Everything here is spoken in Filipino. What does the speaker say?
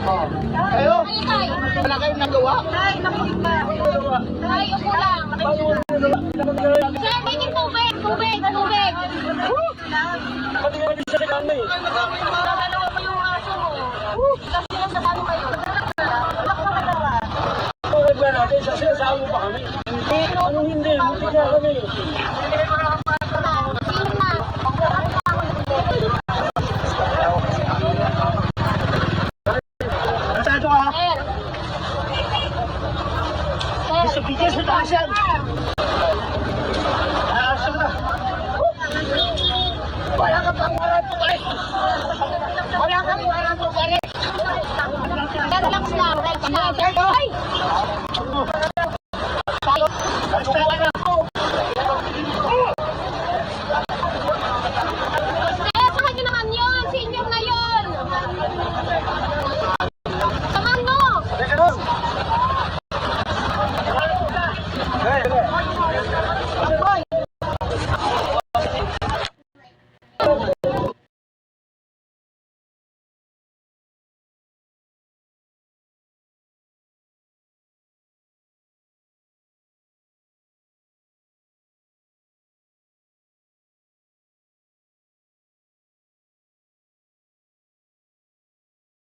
Oh. Kayo? Wala kayong nagawa? Tay, nakita. Tay, upo lang. Sir, may tubig, tubig, tubig. Pati nga rin sa kami. Dalawa mo yung aso mo. Kasi lang sa talo kayo. Wala ka nagawa. Bakit ba natin? Sasama pa kami. Anong hindi? Hindi na kami. Nasaan ka? Gusto bigyan sa taas yan. Aso na. Wala ka pang walang pare. Wala ka pang walang pare. Relax lang, relax lang.